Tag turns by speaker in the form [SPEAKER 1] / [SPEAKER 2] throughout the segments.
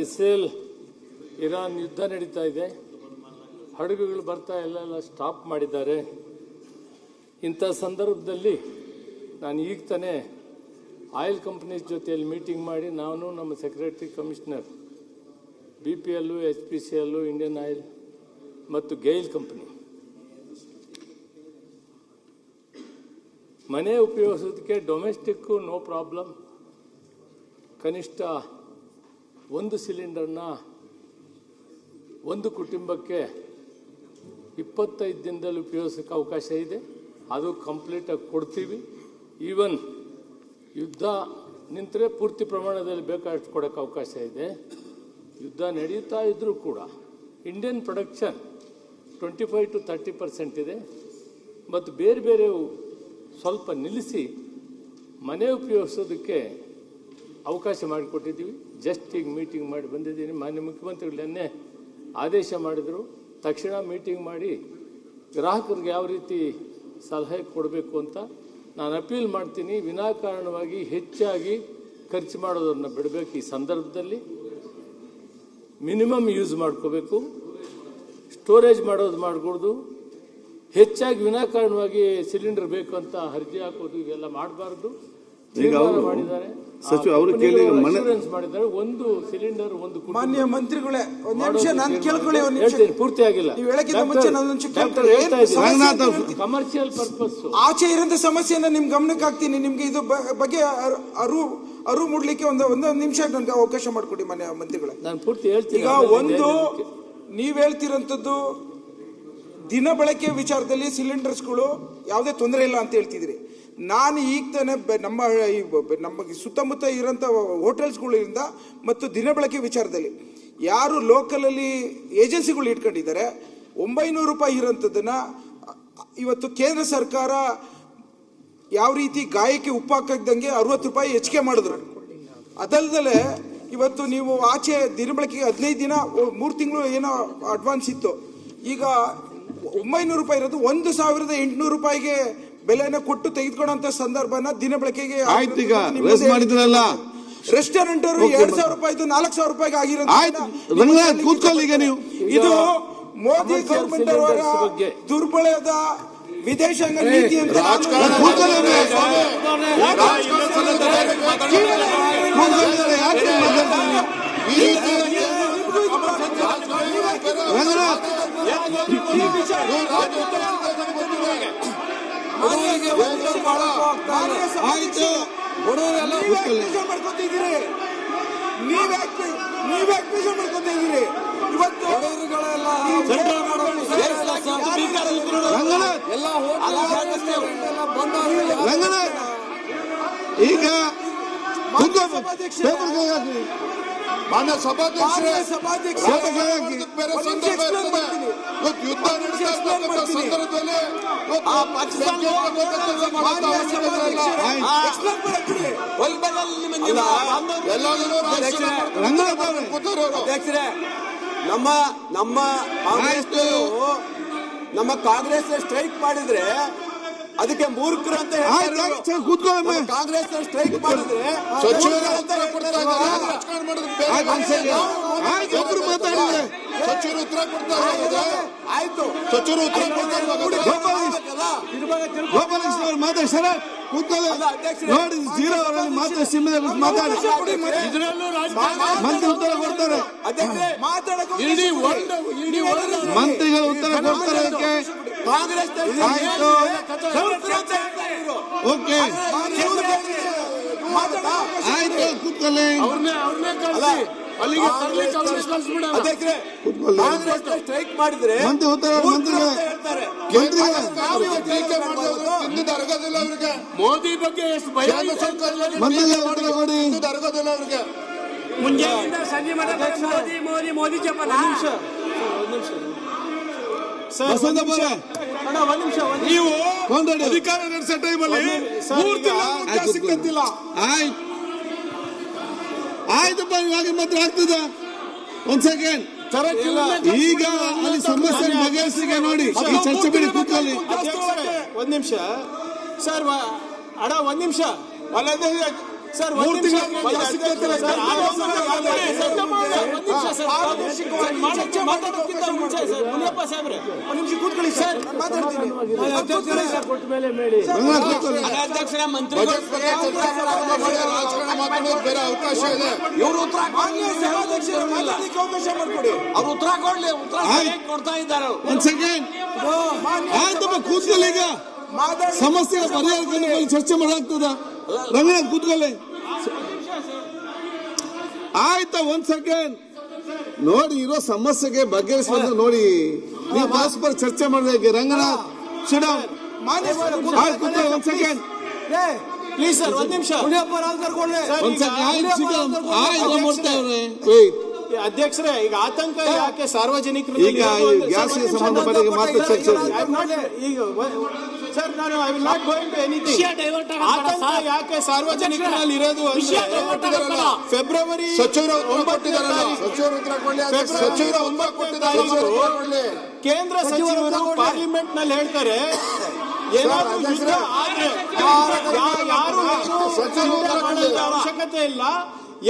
[SPEAKER 1] Israel Iran ಯುದ್ಧ ನಡೀತಾ ಇದೆ. ಹಡಗುಗಳು ಬರ್ತಾ ಎಲ್ಲ ಸ್ಟಾಪ್ ಮಾಡಿದ್ದಾರೆ. ಇಂಥ ಸಂದರ್ಭದಲ್ಲಿ ನಾನು ಈಗ ತಾನೇ ಆಯಿಲ್ ಕಂಪನೀಸ್ ಜೊತೆಯಲ್ಲಿ ಮೀಟಿಂಗ್ ಮಾಡಿ ನಾನು ನಮ್ಮ secretary commissioner BPL, HPCL, Indian oil ಮತ್ತು ಗೈಲ್ ಕಂಪನಿ ಮನೆ ಉಪಯೋಗಿಸೋದಕ್ಕೆ ಡೊಮೆಸ್ಟಿಕ್ಕು ನೋ ಪ್ರಾಬ್ಲಮ್, ಕನಿಷ್ಠ ಒಂದು ಸಿಲಿಂಡರ್ನ ಒಂದು ಕುಟುಂಬಕ್ಕೆ 25 ದಿನದಲ್ಲಿ ಉಪಯೋಗಿಸೋಕ್ಕೆ ಅವಕಾಶ ಇದೆ. ಅದು ಕಂಪ್ಲೀಟಾಗಿ ಕೊಡ್ತೀವಿ. ಈವನ್ ಯುದ್ಧ ನಿಂತರೆ ಪೂರ್ತಿ ಪ್ರಮಾಣದಲ್ಲಿ ಬೇಕಾದಷ್ಟು ಕೊಡೋಕ್ಕೆ ಅವಕಾಶ ಇದೆ. ಯುದ್ಧ ನಡೀತಾ ಇದ್ದರೂ ಕೂಡ ಇಂಡಿಯನ್ ಪ್ರೊಡಕ್ಷನ್ 25 to 30% ಇದೆ. ಮತ್ತು ಬೇರೆ ಬೇರೆ ಸ್ವಲ್ಪ ನಿಲ್ಲಿಸಿ ಮನೆ ಉಪಯೋಗಿಸೋದಕ್ಕೆ ಅವಕಾಶ ಮಾಡಿಕೊಟ್ಟಿದ್ದೀವಿ. ಜಸ್ಟ್ ಈಗ ಮೀಟಿಂಗ್ ಮಾಡಿ ಬಂದಿದ್ದೀನಿ. ಮಾನ್ಯ ಮುಖ್ಯಮಂತ್ರಿಗಳನ್ನೇ ಆದೇಶ ಮಾಡಿದರು. ತಕ್ಷಣ ಮೀಟಿಂಗ್ ಮಾಡಿ ಗ್ರಾಹಕರಿಗೆ ಯಾವ ರೀತಿ ಸಲಹೆ ಕೊಡಬೇಕು ಅಂತ ನಾನು ಅಪೀಲ್ ಮಾಡ್ತೀನಿ. ವಿನಾಕಾರಣವಾಗಿ ಹೆಚ್ಚಾಗಿ ಖರ್ಚು ಮಾಡೋದನ್ನು ಬಿಡಬೇಕು. ಈ ಸಂದರ್ಭದಲ್ಲಿ ಮಿನಿಮಮ್ ಯೂಸ್ ಮಾಡ್ಕೋಬೇಕು. ಸ್ಟೋರೇಜ್ ಮಾಡೋದು ಮಾಡಕೂಡ್ದು. ಹೆಚ್ಚಾಗಿ ವಿನಾಕಾರಣವಾಗಿ ಸಿಲಿಂಡರ್ ಬೇಕು ಅಂತ ಅರ್ಜಿ ಹಾಕೋದು ಇವೆಲ್ಲ ಮಾಡಬಾರ್ದು. ಮಾಡಿದ್ದಾರೆ, ಮಾಡಿದ್ದಾರೆ. ಒಂದು ಸಿಲಿಂಡರ್ ಒಂದು
[SPEAKER 2] ಮಾನ್ಯ ಮಂತ್ರಿಗಳೇ ಒಂದು ನಿಮಿಷ ನಾನು ಕೇಳ್ಕೊಳ್ಳಿ.
[SPEAKER 1] ಪೂರ್ತಿ ಆಗಿಲ್ಲ. ಕಮರ್ಷಿಯಲ್ ಪರ್ಪಸ್
[SPEAKER 2] ಆಚೆ ಇರೋಂಥ ಸಮಸ್ಯೆಯನ್ನ ನಿಮ್ ಗಮನಕ್ಕೆ ಹಾಕ್ತೀನಿ. ನಿಮ್ಗೆ ಇದು ಬಗ್ಗೆ ಅರಿವು ಮೂಡ್ಲಿಕ್ಕೆ ಒಂದು ನಿಮಿಷ ನನ್ಗೆ ಅವಕಾಶ ಮಾಡಿಕೊಡಿ ಮಾನ್ಯ ಮಂತ್ರಿಗಳೇ.
[SPEAKER 1] ನಾನು ಪೂರ್ತಿ ಹೇಳ್ತೀನಿ.
[SPEAKER 2] ಈಗ ಒಂದು ನೀವ್ ಹೇಳ್ತಿರೋಂಥದ್ದು ದಿನ ಬಳಕೆ ವಿಚಾರದಲ್ಲಿ ಸಿಲಿಂಡರ್ಸ್ಗಳು ಯಾವುದೇ ತೊಂದರೆ ಇಲ್ಲ ಅಂತ ಹೇಳ್ತಿದ್ರಿ. ನಾನು ಈಗ ತಾನೆ ನಮ್ಮ ಸುತ್ತಮುತ್ತ ಇರೋಂಥ ಹೋಟೆಲ್ಸ್ಗಳಿಂದ ಮತ್ತು ದಿನ ಬಳಕೆ ವಿಚಾರದಲ್ಲಿ ಯಾರು ಲೋಕಲಲ್ಲಿ ಏಜೆನ್ಸಿಗಳು ಇಟ್ಕೊಂಡಿದ್ದಾರೆ 900 ರೂಪಾಯಿ ಇರೋಂಥದ್ದನ್ನ ಇವತ್ತು ಕೇಂದ್ರ ಸರ್ಕಾರ ಯಾವ ರೀತಿ ಗಾಯಕ್ಕೆ ಉಪ್ಪು ಹಾಕದಂಗೆ 60 ರೂಪಾಯಿ ಹೆಚ್ಚಿಗೆ ಮಾಡಿದ್ರು. ಅದಲ್ಲದೆ ಇವತ್ತು ನೀವು ಆಚೆ ದಿನ ಬಳಕೆಗೆ 15 ದಿನ 3 ತಿಂಗಳು ಏನೋ ಅಡ್ವಾನ್ಸ್ ಇತ್ತು. ಈಗ 900 ರೂಪಾಯಿ ಇರೋದು 1800 ರೂಪಾಯಿಗೆ ಬೆಲೆನ ಕೊಟ್ಟು ತೆಗೆದುಕೊಳ್ಳುವಂತ ಸಂದರ್ಭನ ದಿನ ಬಳಕೆಗೆ
[SPEAKER 3] ಮಾಡಿದ್ರಲ್ಲ.
[SPEAKER 2] ರೆಸ್ಟೋರೆಂಟ್ ಅವರು 2000 ರೂಪಾಯಿ 4000 ರೂಪಾಯಿಗೆ ಆಗಿರೋ ಇದು ಮೋದಿ ಗವರ್ಮೆಂಟ್ ಅವರ ದುರ್ಬಳದ ವಿದೇಶಾಂಗ ನೀತಿ ಅಂತ.
[SPEAKER 3] ಈಗ
[SPEAKER 2] ಮಾನ್ಯ
[SPEAKER 3] ಸಭಾಧ್ಯಕ್ಷರೇ,
[SPEAKER 2] ಯುದ್ಧ ಸಂದರ್ಭದಲ್ಲಿ
[SPEAKER 4] ನಮ್ಮ ಕಾಂಗ್ರೆಸ್ ಸ್ಟ್ರೈಕ್ ಮಾಡಿದ್ರೆ ಅದಕ್ಕೆ ಮೂರ್ಖರು ಅಂತ ಕಾಂಗ್ರೆಸ್ ಸ್ಟ್ರೈಕ್ ಮಾಡಿದ್ರೆ
[SPEAKER 3] ಸಚಿವರು ಉತ್ತರ ಕೊಡ್ತಾರೆ.
[SPEAKER 4] ಆಯ್ತು,
[SPEAKER 3] ಸಚಿವರು ಉತ್ತರ ಗೋಪಾಲಕೃಷ್ಣ ಮಾತಾಡ್ತಾರೆ. ನೋಡಿ ಜೀರೋ ಅವರಲ್ಲಿ ಮಾತಾಡಿ ಸಿಂಹದಲ್ಲಿ ಮಾತಾಡಿ ಮಂತ್ರಿ ಉತ್ತರ ಕೊಡ್ತಾರೆ. ಮಂತ್ರಿಗಳು ಉತ್ತರ ಕೊಡ್ತಾರೆ. ಅದಕ್ಕೆ ಆಯ್ತು, ಓಕೆ ಆಯ್ತು, ಕೂತ್ಕೊಳ್ಳಿ.
[SPEAKER 4] ಸ್ಟ್ರೈಕ್ ಮಾಡಿದ್ರೆ
[SPEAKER 3] ಮಂತ್ರಿ ಉತ್ತರ
[SPEAKER 1] ಮೋದಿ ಬಗ್ಗೆ ಎಷ್ಟು ಭಯ
[SPEAKER 3] ಮಂತ್ರಿಗಳ ಉತ್ತರ ಕೊಡಿ.
[SPEAKER 4] ಅರಗೋದಿಲ್ಲ ಅವ್ರಿಗೆ.
[SPEAKER 5] ಮುಂಜಾನೆಯಿಂದ ಸಂಜೆ ಮೋದಿ ಮೋದಿ ಜಪನ.
[SPEAKER 3] ನೀವು
[SPEAKER 2] ಅಧಿಕಾರ ನಡೆಸೋ ಟೈಮಲ್ಲಿ ಸಿಕ್ಕಂತಿಲ್ಲ.
[SPEAKER 3] ಆಯ್ತಪ್ಪ, ಇವಾಗ ಮಾತ್ರ ಆಗ್ತದ. ಒಂದ್ ಸೆಕೆಂಡ್. ಈಗ ಅಲ್ಲಿ ಸಮಸ್ಯೆ ಬಗೆಹರಿಸಿಗೆ ನೋಡಿ. ಈ ಚರ್ಚೆ ಬಿಡಿ, ಕೂತ್ಕೊಳ್ಳಿ.
[SPEAKER 2] ಒಂದ್ ನಿಮಿಷ ಸರ್, ಒಂದ್ ನಿಮಿಷ ಸರ್, ಪಾರದರ್ಶಕವಾಗಿ ಚರ್ಚೆ ಮಾಡೋದಕ್ಕಿಂತ ಮುಂಚೆ ಸರ್ ಮುನಿಯಪ್ಪ ಸಾಹೇಬ್ರೆ ಒಂದು ನಿಮಿಷ ಕೂತ್ಕೊಳ್ಳಿ ಸರ್ ಮಾತಾಡ್ತೀನಿ
[SPEAKER 1] ಕೊಟ್ಟ ಮೇಲೆ ಮೇಡಿ
[SPEAKER 5] ಅಧ್ಯಕ್ಷರ ಮಂತ್ರಿ
[SPEAKER 3] ರಾಜಕಾರಣ ಮಾತಾಡೋದು ಬೇರೆ ಅವಕಾಶ ಇದೆ.
[SPEAKER 5] ಇವರು ಉತ್ತರ
[SPEAKER 2] ಮಾನ್ಯ ಸಭಾಧ್ಯಕ್ಷರು ಮಾತಾಡ್ಲಿಕ್ಕೆ ಅವಕಾಶ ಮಾಡಿಕೊಡಿ.
[SPEAKER 5] ಅವ್ರು ಉತ್ತರ ಕೊಡ್ಲಿ, ಉತ್ತರ ಸರಿಯಾಗಿ ಕೊಡ್ತಾ ಇದ್ದಾರೆ.
[SPEAKER 3] ಒಂದ್ ಸೆಕೆಂಡ್ ಆಯ್ತಪ್ಪ ಕೂತ್ಕೊಳ್ಳಿ. ಈಗ
[SPEAKER 2] ಮಾತಾಡಿ
[SPEAKER 3] ಸಮಸ್ಯೆ ಪರಿಹಾರ ಕಂಡು ಚರ್ಚೆ ಮಾಡಾಗ್ತದ. ರಂಗನಾಥ್ ಕೂತ್ಕೊಳ್ಳಿ. ಆಯ್ತಾ ಒಂದ್ ಸೆಕೆಂಡ್ ನೋಡಿ, ಇರೋ ಸಮಸ್ಯೆಗೆ ಬಗೆಹರಿಸುವಂತ ನೋಡಿ. ನೀವು ಪರಸ್ಪರ ಚರ್ಚೆ ಮಾಡಿದ್ರೆ ರಂಗನಾಥ್ ಶಿಡ
[SPEAKER 2] ಮಾನ್ಯ
[SPEAKER 3] ಆಯ್ತು ಕೂತ್ಕೊಳ್ಳಿ. ಒಂದ್ ಸೆಕೆಂಡ್
[SPEAKER 5] ಪ್ಲೀಸ್ ಸರ್, ಒಂದ್ ನಿಮಿಷ.
[SPEAKER 2] ಮುನಿಯಪ್ಪ ರಾವ್ ಕರ್ಕೊಳ್ಳಿ.
[SPEAKER 3] ಒಂದ್ ಸೆಕೆಂಡ್ ಆಯ್ತು ಮಾಡ್ತಾವ್ರೆ.
[SPEAKER 5] ಅಧ್ಯಕ್ಷರೇ, ಈಗ ಆತಂಕ ಯಾಕೆ ಸಾರ್ವಜನಿಕರು
[SPEAKER 3] ಈಗ ಗ್ಯಾಸ್ಗೆ ಸಂಬಂಧಪಟ್ಟ ಮಾತ್ರ ಚರ್ಚೆ
[SPEAKER 5] ಈಗ ಸರ್, ನಾನು I will not going to anything. ಆತಂಕ ಯಾಕೆ ಸಾರ್ವಜನಿಕರಲ್ಲಿ ಇರೋದು ಅಂದ್ರೆ ಫೆಬ್ರವರಿ
[SPEAKER 3] ಸಚಿವರು
[SPEAKER 5] ಕೇಂದ್ರ ಸಚಿವರು ಪಾರ್ಲಿಮೆಂಟ್ ನಲ್ಲಿ ಹೇಳ್ತಾರೆ, ಏನಾದ್ರೂ ಯುದ್ಧ ಆದ್ರೆ ಯಾರು ಅವಶ್ಯಕತೆ ಇಲ್ಲ,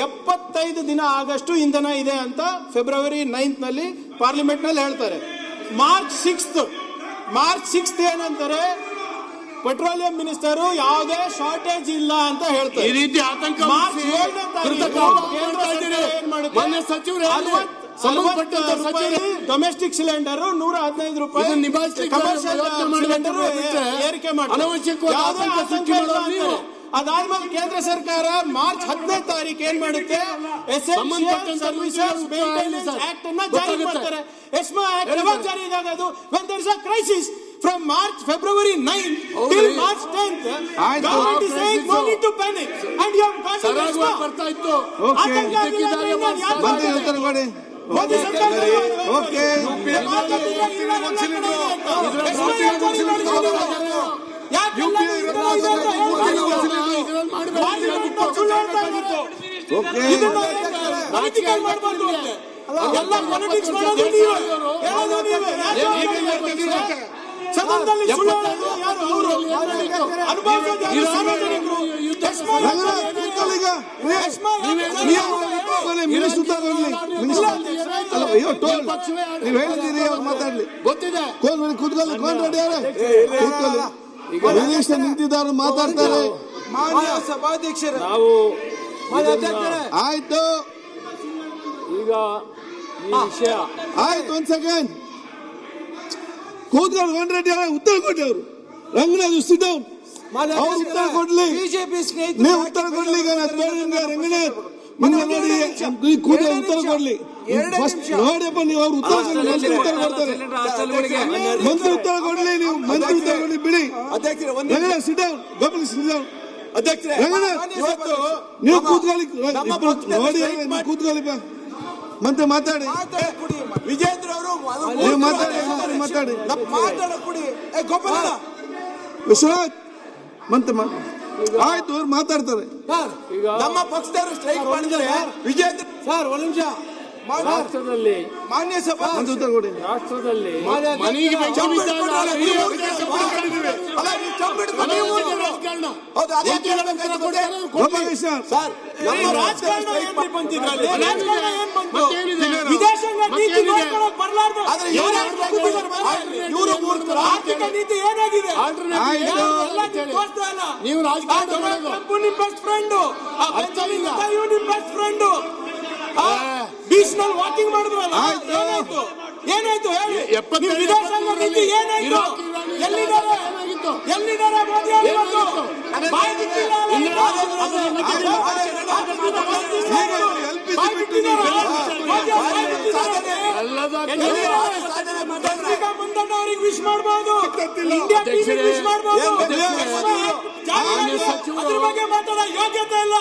[SPEAKER 5] 75 ದಿನ ಆಗಷ್ಟು ಇಂಧನ ಇದೆ ಅಂತ ಫೆಬ್ರವರಿ 9 ನಲ್ಲಿ ಪಾರ್ಲಿಮೆಂಟ್ ನಲ್ಲಿ ಹೇಳ್ತಾರೆ. ಮಾರ್ಚ್ 6 ಏನಂತಾರೆ, ಪೆಟ್ರೋಲಿಯಂ ಮಿನಿಸ್ಟರ್ ಯಾವುದೇ ಶಾರ್ಟೇಜ್ ಇಲ್ಲ ಅಂತ ಹೇಳ್ತಾರೆ.
[SPEAKER 1] ಈ ರೀತಿ ಆತಂಕ
[SPEAKER 5] ಮಾರ್ಚ್ 7ನೇ ತಾರೀಕು ಕೇಂದ್ರ ಸರ್ಕಾರ ಏನ್ ಮಾಡುತ್ತೆ, ಡೊಮೆಸ್ಟಿಕ್ ಸಿಲಿಂಡರ್ 115 ರೂಪಾಯಿ, ಕಮರ್ಷಿಯಲ್ ಸಿಲಿಂಡರ್ ಏರಿಕೆ ಮಾಡ್ತಾರೆ. ಅದಾದ್ಮೇಲೆ ಕೇಂದ್ರ ಸರ್ಕಾರ ಮಾರ್ಚ್ 10ನೇ ತಾರೀಕು ಏನ್ ಮಾಡುತ್ತೆ, ಎಸೆನ್ಷಿಯಲ್ ಸರ್ವಿಸಸ್ ಮೇಂಟೆನೆನ್ಸ್ ಆಕ್ಟ್ ಅನ್ನ ಜಾರಿ ಮಾಡ್ತಾರೆ. ಎಸ್ಮಾ ಆಕ್ಟ್ ಯಾವಾಗ ಜಾರಿ ಆಗೋದು? when there is a crisis. From February 9 till March 10th, government is saying no need to panic, and you have got to ESMA.
[SPEAKER 1] ಬರ್ತಾ ಇತ್ತು.
[SPEAKER 3] ಬಂದು ಉತ್ತರ ಕೊಡಿ.
[SPEAKER 5] ಮೋದಿ ಸರ್ಕಾರ
[SPEAKER 3] ಓಕೆ
[SPEAKER 5] ಎಲ್ಲ ಪಾಲಿಟಿಕ್ಸ್ ಮಾಡೋದು ನೀವೇ, ಹೇಳೋದು ನೀವೇ. ಸದನದಲ್ಲಿ ಸುಳ್ಳು ಹೇಳೋದು ಯಾರು? ಅವರು ಅನುಭವಿಸೋದು ಯಾರು? ಸಾರ್ವಜನಿಕರು.
[SPEAKER 3] ನೀವು ಹೇಳಿದ್ದೀರಿ, ಅವ್ರು ಮಾತಾಡ್ಲಿ.
[SPEAKER 1] ಗೊತ್ತಿದೆ.
[SPEAKER 3] ಕೂತ್ಕೊಳ್ಳಿ. ಮಿನಿಸ್ಟರ್ ನಿಂತಿದ್ದಾರೆ, ಮಾತಾಡ್ತಾರೆ.
[SPEAKER 2] ಮಾನ್ಯ ಸಭಾಧ್ಯಕ್ಷರ
[SPEAKER 1] ನಾವು
[SPEAKER 3] ಆಯ್ತು.
[SPEAKER 1] ಈಗ ಈ ವಿಷಯ
[SPEAKER 3] ಆಯ್ತು ಒಂದ್ ಸೆಕೆಂಡ್ ಕೂತ್ಕೊಂಡು ರೆಡ್ಡಿ ಅವರೇ ಉತ್ತರ ಕೊಟ್ಟಿ. ಅವರು ರಂಗನಾಥ್ ಸಿಟ್ ಡೌನ್. ಅವ್ರು ಉತ್ತರ ಕೊಡ್ಲಿ,
[SPEAKER 2] ಬಿಜೆಪಿ
[SPEAKER 3] ನೀವು ಉತ್ತರ ಕೊಡ್ಲಿ. ಈಗ ರಂಗನಾಥ್ ಮುಂದೆ ನೋಡಿ ಕೂತ್ಕೊಂಡು ಉತ್ತರ ಕೊಡ್ಲಿ. ಫಸ್ಟ್ ನೋಡಿಯಪ್ಪ, ನೀವು ಅವ್ರು ಉತ್ತರ ಕೊಡ್ಲಿ. ಮಂತ್ರಿ ಉತ್ತರ ಕೊಡ್ತಾರೆ. ಮಂತ್ರಿ ಉತ್ತರ ಕೊಡ್ಲಿ. ನೀವು ಮಂತ್ರಿ ಉತ್ತರ ಕೊಡ್ಲಿ, ಬಿಡಿ. Ranganath sit down. Gopal sit down. Ranganath ನೀವು ಕೂತ್ಕೊಳ್ಳಿ. ನೋಡಿ ನೀವು ಕೂತ್ಕೊಳ್ಳಿ. ಮಂತ್ರಿ ಮಾತಾಡಿ.
[SPEAKER 2] ವಿಜೇಂದ್ರ ಅವರು
[SPEAKER 3] ನೀವು ಮಾತಾಡಿ. ಮಾತಾಡಿ.
[SPEAKER 2] ಮಾತಾಡಕೊಡಿ. ಗೋಪಾಲ
[SPEAKER 3] ವಿಶ್ವನಾಥ್ ಮಂತ್ರಿ ಆಯ್ತು, ಅವ್ರು ಮಾತಾಡ್ತಾರೆ.
[SPEAKER 2] ನಮ್ಮ ಪಕ್ಷದವರು ಸ್ಟ್ರೈಕ್ ಮಾಡಿದರೆ ವಿಜೇಂದ್ರ ಸರ್ ಒಂದು ನಿಮಿಷ.
[SPEAKER 1] ರಾಷ್ಟ್ರದಲ್ಲಿ
[SPEAKER 2] ಮಾನ್ಯ ಸಭಾ
[SPEAKER 3] ಉತ್ತರ ಕೊಡಿ.
[SPEAKER 1] ರಾಷ್ಟ್ರದಲ್ಲಿ
[SPEAKER 5] ರಾಜಕಾರಣ ಏನ್ರಿ ಬಂತಿದ್ರಲ್ಲಿ? ರಾಜಕಾರಣ ಏನ್ ಬಂತು? ವಿದೇಶಾಂಗ ನೀತಿ ನೋಡ್ಕೊಳ್ಳೋಕೆ ಬರಲಾರ್ದು ಇವರು ಆರ್ಥಿಕ ನೀತಿ ಏನಾಗಿದೆ?
[SPEAKER 1] ನೀವು ರಾಜಕಾರಣ
[SPEAKER 5] ನಿಮ್ ಬೆಸ್ಟ್ ಫ್ರೆಂಡ್, ನಿಮ್ ಬೆಸ್ಟ್ ಫ್ರೆಂಡ್ ಬೀಚ್ ನಲ್ಲಿ ವಾಕಿಂಗ್ ಮಾಡಿದ್ರಲ್ಲ, ಏನಾಯ್ತು ಹೇಳಿ? ವಿದೇಶಾಂಗ ನೀತಿ ಏನಾಯ್ತು? ಎಲ್ಲಿದ್ದಾರೆ ಮೋದಿ ಅವರು? ಮುಂದಣ್ಣವ್ರಿಗೆ ವಿಶ್ ಮಾಡಬಹುದು, ಇಂಡಿಯಾ ವಿಶ್ ಮಾಡಬಹುದು. ಅದ್ರ ಬಗ್ಗೆ ಮಾತಾಡೋ ಯೋಗ್ಯತೆ ಇಲ್ಲ.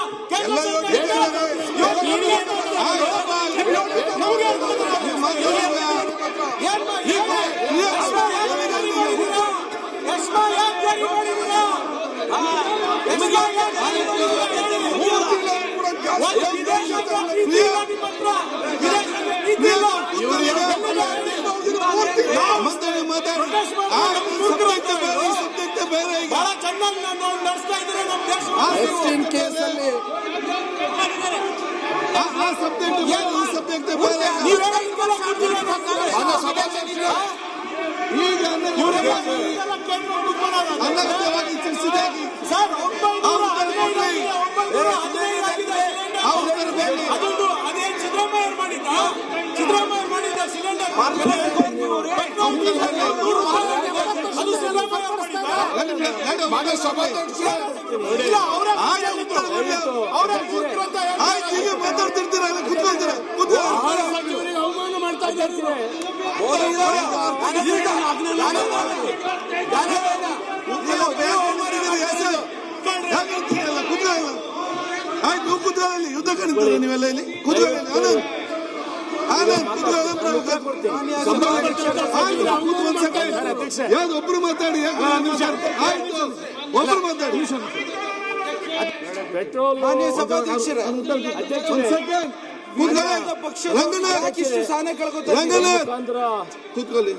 [SPEAKER 5] ಬಹಳ ಚೆನ್ನಾಗಿ ನಡೆಸ್ತಾ ಇದ್ದಾರೆ ನಮ್ಮ ದೇಶ.
[SPEAKER 3] ಕೇಸಲ್ಲಿ ಆ ಸಬ್ಜೆಕ್ಟ್ ಬೇರೆ, ಈ ಸಬ್ಜೆಕ್ಟ್ ಬೇರೆ.
[SPEAKER 5] ಅದು ಸಿದ್ದರಾಮಯ್ಯ ಮಾಡಿದ.
[SPEAKER 3] ಮಾನ್ಯ ಸಭಾಧ್ಯಕ್ಷ
[SPEAKER 5] ಇಲ್ಲ, ಅವರೇ ಕೂತ್ರು ಅಂತ ಹೇಳ್ತಾರೆ.
[SPEAKER 3] ಆಯ್ತು, ಈಗ ಮಾತಾಡ್ತಿರ್ತೀರ, ಕೂತ್ಕೊಳ್ತೀರ,
[SPEAKER 5] ಸಚಿವರಿಗೆ ಅವಮಾನ ಮಾಡ್ತಾ ಇದ್ದಾರೆ ಇವರು.
[SPEAKER 3] ಆಯ್ತು, ನೀವು ಕೂತ್ಕೊಳ್ಳಿ, ಯುದ್ಧ ಕರೀತೀರ ನೀವೆಲ್ಲ ಇಲ್ಲಿ ಕೂತ್ಕೊಳ್ಳಿ. ಆನಂದ್ ಆನಂದ್ ಕೂತ್ಕೊಳ್ಳಿ. ಯಾವ್ದು ಒಬ್ರು ಮಾತಾಡಿ, ಆಯ್ತು ಒಬ್ರು ಮಾತಾಡಿ.
[SPEAKER 1] ಪೆಟ್ರೋಲ್
[SPEAKER 2] ಮಾನ್ಯ ಸಭಾಧ್ಯಕ್ಷರೇ,
[SPEAKER 3] ರಂಗನಾಥ್
[SPEAKER 2] ಪಕ್ಷದ ಸಾನೆ ಕಳ್ಕೊತಾರೆ.
[SPEAKER 3] ರಂಗನಾಥ್
[SPEAKER 1] ಮುಖಾಂತರ
[SPEAKER 3] ಕೂತ್ಕೊಳ್ಳಿ.